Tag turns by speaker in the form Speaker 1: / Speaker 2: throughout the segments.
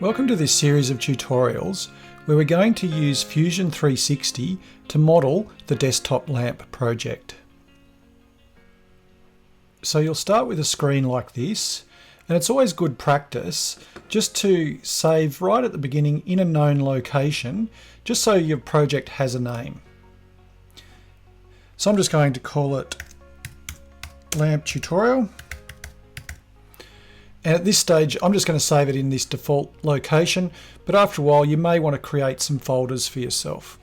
Speaker 1: Welcome to this series of tutorials where we're going to use Fusion 360 to model the desktop lamp project. So you'll start with a screen like this, and it's always good practice just to save right at the beginning in a known location, just so your project has a name. So I'm just going to call it lamp tutorial. And at this stage, I'm just going to save it in this default location, but after a while you may want to create some folders for yourself.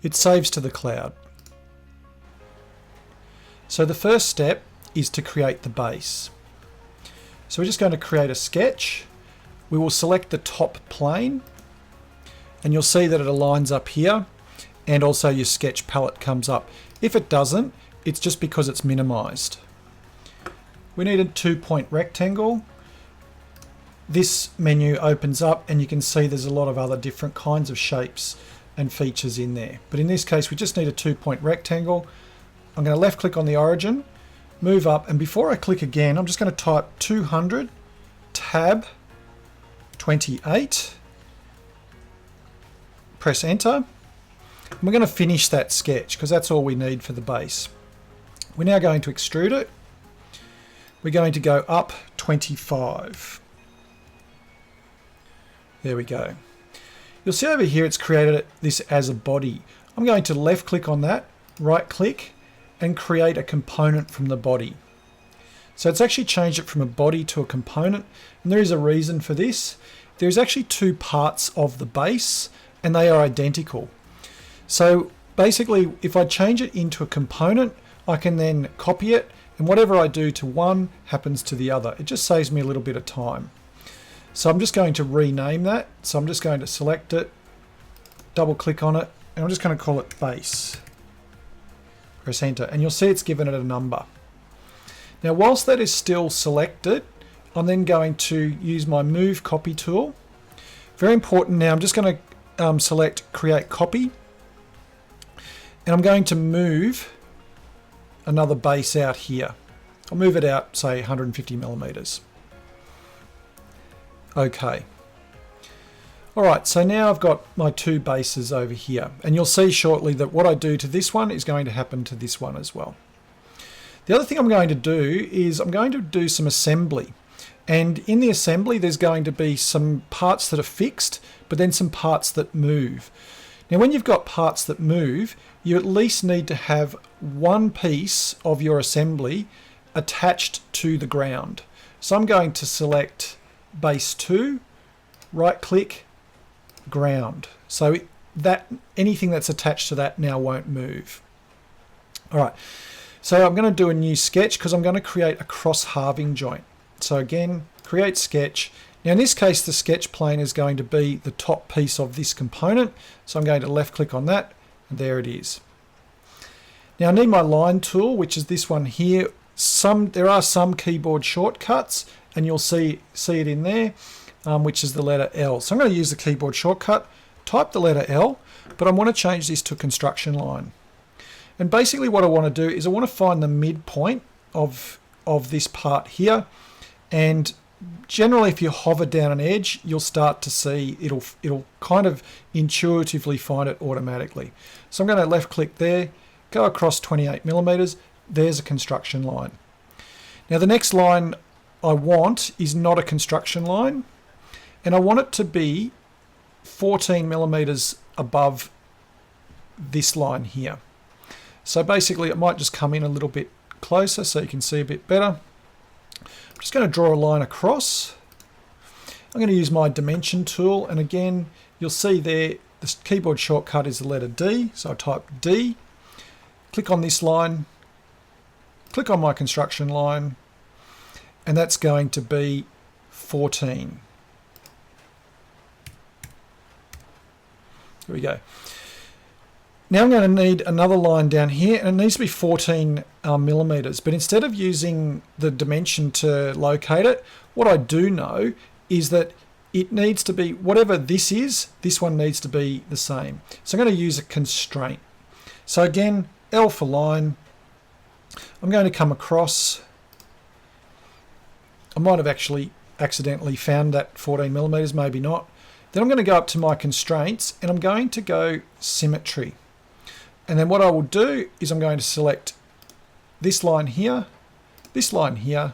Speaker 1: It saves to the cloud. So the first step is to create the base. So we're just going to create a sketch. We will select the top plane, and you'll see that it aligns up here, and also your sketch palette comes up. If it doesn't, it's just because it's minimized. We need a 2-point rectangle. This menu opens up and you can see there's a lot of other different kinds of shapes and features in there. But in this case, we just need a 2-point rectangle. I'm going to left click on the origin, move up, and before I click again, I'm just going to type 200 tab 28, press enter. And we're going to finish that sketch because that's all we need for the base. We're now going to extrude it. We're going to go up 25. There we go. You'll see over here it's created this as a body. I'm going to left click on that, right click, and create a component from the body. So it's actually changed it from a body to a component, and there is a reason for this. There's actually two parts of the base and they are identical. So basically if I change it into a component, I can then copy it, and whatever I do to one happens to the other. It just saves me a little bit of time. So I'm just going to rename that. So I'm just going to select it, double click on it, and I'm just going to call it base. Press enter, and you'll see it's given it a number. Now whilst that is still selected, I'm then going to use my move copy tool. Very important now, I'm just going to select create copy, and I'm going to move another base out here. I'll move it out, say 150 millimeters. Okay. Alright, so now I've got my two bases over here, and you'll see shortly that what I do to this one is going to happen to this one as well. The other thing I'm going to do is I'm going to do some assembly, and in the assembly there's going to be some parts that are fixed, but then some parts that move. Now when you've got parts that move, you at least need to have one piece of your assembly attached to the ground. So I'm going to select base 2, right click, ground. So that anything that's attached to that now won't move. Alright, so I'm going to do a new sketch because I'm going to create a cross halving joint. So again, create sketch. Now in this case the sketch plane is going to be the top piece of this component, so I'm going to left click on that, and there it is. Now I need my line tool, which is this one here. There are some keyboard shortcuts, and you'll see it in there, which is the letter L. So I'm going to use the keyboard shortcut, type the letter L, but I want to change this to a construction line. And basically what I want to do is I want to find the midpoint of this part here, and generally if you hover down an edge, you'll start to see it'll kind of intuitively find it automatically. So I'm going to left click there, go across 28 millimeters, there's a construction line. Now the next line I want is not a construction line, and I want it to be 14 millimeters above this line here. So basically it might just come in a little bit closer so you can see a bit better. I'm just going to draw a line across. I'm going to use my dimension tool, and again you'll see there the keyboard shortcut is the letter D, so I type D, click on this line, click on my construction line, and that's going to be 14. There we go. Now I'm going to need another line down here, and it needs to be 14 millimeters. But instead of using the dimension to locate it, what I do know is that it needs to be, whatever this is, this one needs to be the same. So I'm going to use a constraint. So again, L for line. I'm going to come across. I might have actually accidentally found that 14 millimeters, maybe not. Then I'm going to go up to my constraints and I'm going to go symmetry. And then what I will do is I'm going to select this line here, and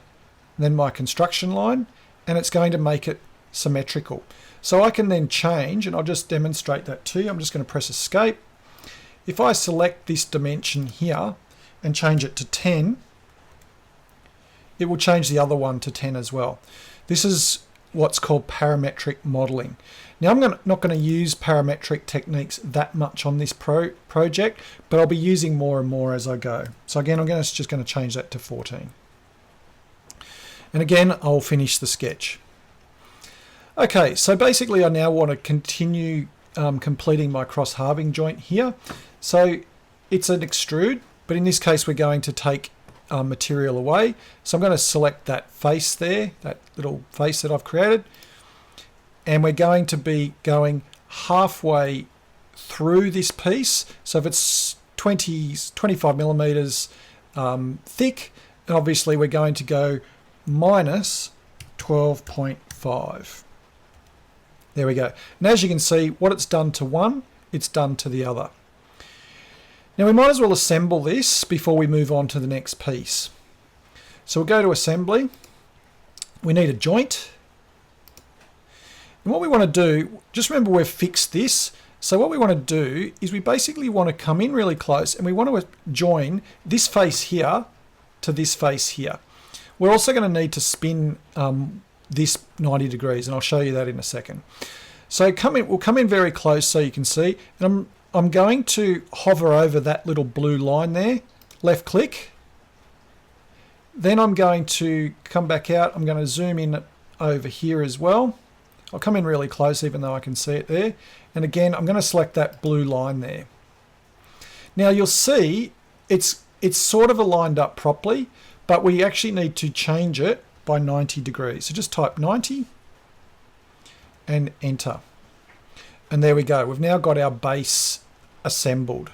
Speaker 1: then my construction line, and it's going to make it symmetrical. So I can then change, and I'll just demonstrate that to you. I'm just going to press escape. If I select this dimension here and change it to 10, it will change the other one to 10 as well. This is what's called parametric modeling. Now I'm not going to use parametric techniques that much on this project, but I'll be using more and more as I go. So again, I'm just going to change that to 14. And again, I'll finish the sketch. Okay, so basically I now want to continue completing my cross halving joint here. So it's an extrude, but in this case we're going to take material away. So I'm going to select that face there, that little face that I've created, and we're going to be going halfway through this piece. So if it's 25 millimeters thick, obviously we're going to go minus 12.5. There we go. And as you can see, what it's done to one, it's done to the other. Now we might as well assemble this before we move on to the next piece. So we'll go to assembly. We need a joint. And what we want to do, just remember we've fixed this. So what we want to do is we basically want to come in really close and we want to join this face here to this face here. We're also going to need to spin this 90 degrees, and I'll show you that in a second. So we'll come in very close so you can see, and I'm going to hover over that little blue line there, left click. Then I'm going to come back out. I'm going to zoom in over here as well. I'll come in really close even though I can see it there. And again, I'm going to select that blue line there. Now you'll see it's sort of aligned up properly, but we actually need to change it by 90 degrees. So just type 90 and enter. And there we go. We've now got our base assembled.